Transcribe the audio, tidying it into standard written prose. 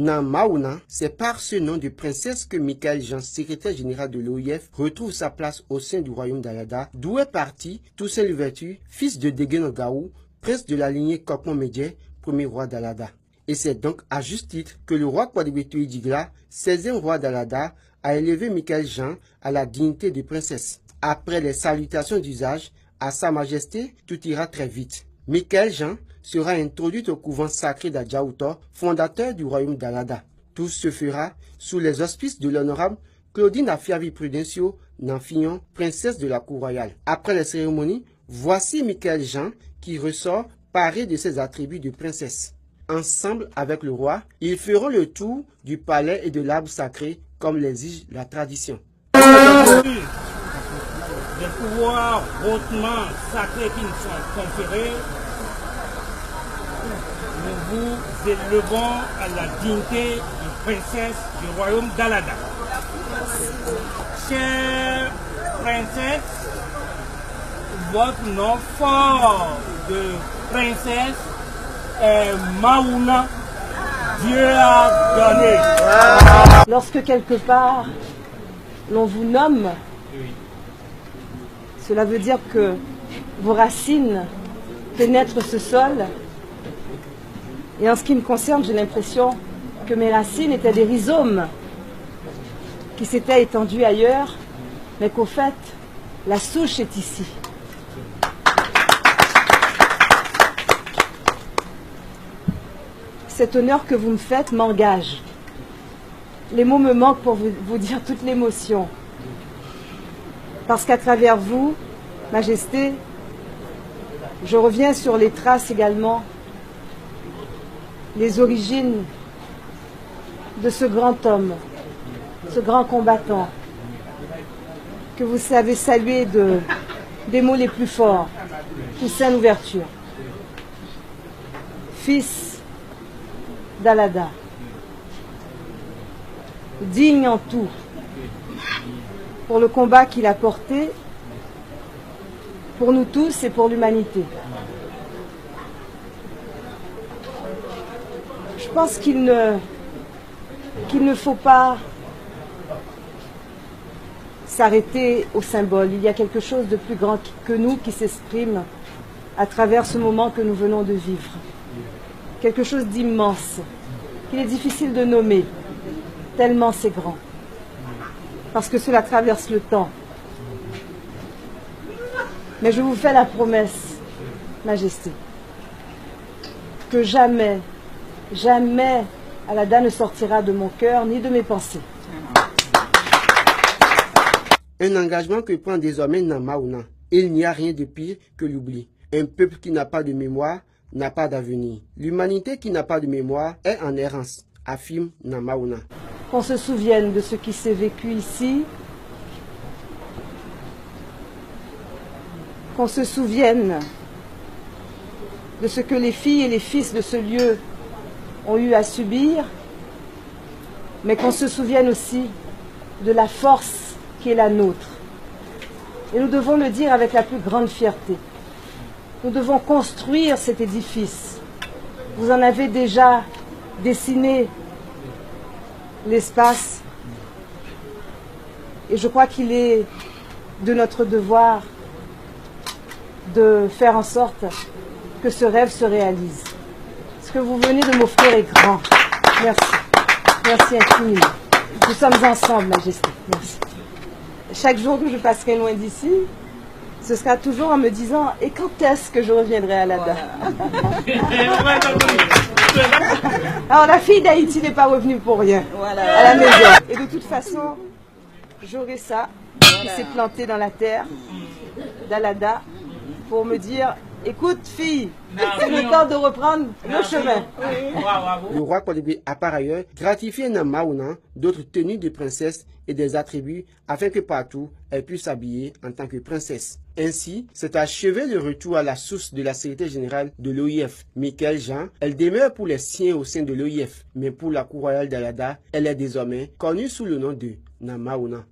Namaouna, c'est par ce nom de princesse que Michael Jean, secrétaire général de l'OIF, retrouve sa place au sein du royaume d'Alada, d'où est parti Toussaint Louverture, fils de Déguène Gaou, prince de la lignée Kokmo-Médié, premier roi d'Alada. Et c'est donc à juste titre que le roi Kwadibétou Idigla, 16e roi d'Alada, a élevé Michael Jean à la dignité de princesse. Après les salutations d'usage, à Sa Majesté, tout ira très vite. Michael Jean sera introduit au couvent sacré d'Adjaoutor, fondateur du royaume d'Alada. Tout se fera sous les auspices de l'honorable Claudine Afiavi Prudencio Nanfignon, princesse de la cour royale. Après les cérémonies, voici Michael Jean qui ressort paré de ses attributs de princesse. Ensemble avec le roi, ils feront le tour du palais et de l'arbre sacré comme l'exige la tradition. Les pouvoirs hautement sacrés qui nous sont conférés, nous vous élevons à la dignité de princesse du royaume d'Alada. Chère princesse, votre nom fort de princesse est Maouna. Dieu a donné. Lorsque quelque part l'on vous nomme, cela veut dire que vos racines pénètrent ce sol. Et en ce qui me concerne, j'ai l'impression que mes racines étaient des rhizomes qui s'étaient étendus ailleurs, mais qu'au fait, la souche est ici. Cet honneur que vous me faites m'engage. Les mots me manquent pour vous dire toute l'émotion. Parce qu'à travers vous, Majesté, je reviens sur les traces également, les origines de ce grand homme, ce grand combattant, que vous savez saluer des mots les plus forts, Toussaint Louverture, fils d'Alada, digne en tout, pour le combat qu'il a porté, pour nous tous et pour l'humanité. Je pense qu'il ne faut pas s'arrêter au symbole. Il y a quelque chose de plus grand que nous qui s'exprime à travers ce moment que nous venons de vivre. Quelque chose d'immense, qu'il est difficile de nommer, tellement c'est grand. Parce que cela traverse le temps. Mais je vous fais la promesse, Majesté, que jamais, jamais Alada ne sortira de mon cœur ni de mes pensées. Un engagement que prend désormais Namaouna. Il n'y a rien de pire que l'oubli. Un peuple qui n'a pas de mémoire n'a pas d'avenir. L'humanité qui n'a pas de mémoire est en errance, affirme Namaouna. Qu'on se souvienne de ce qui s'est vécu ici, qu'on se souvienne de ce que les filles et les fils de ce lieu ont eu à subir, mais qu'on se souvienne aussi de la force qui est la nôtre. Et nous devons le dire avec la plus grande fierté. Nous devons construire cet édifice. Vous en avez déjà dessiné l'espace. Et je crois qu'il est de notre devoir de faire en sorte que ce rêve se réalise. Ce que vous venez de m'offrir est grand. Merci. Merci infiniment. Nous sommes ensemble, Majesté. Merci. Chaque jour que je passerai loin d'ici, ce sera toujours en me disant « Et quand est-ce que je reviendrai à Alada ?» Alors la fille d'Haïti n'est pas revenue pour rien à la maison. Et de toute façon, j'aurai ça qui s'est planté dans la terre d'Alada pour me dire « Écoute fille, c'est le temps de reprendre le chemin. » Le roi Kwadibé a par ailleurs gratifié Namaouna d'autres tenues de princesse et des attributs afin que partout elle puisse s'habiller en tant que princesse. Ainsi, c'est achevé le retour à la source de la secrétaire générale de l'OIF, Michael Jean. Elle demeure pour les siens au sein de l'OIF, mais pour la cour royale d'Alada, elle est désormais connue sous le nom de Namaouna.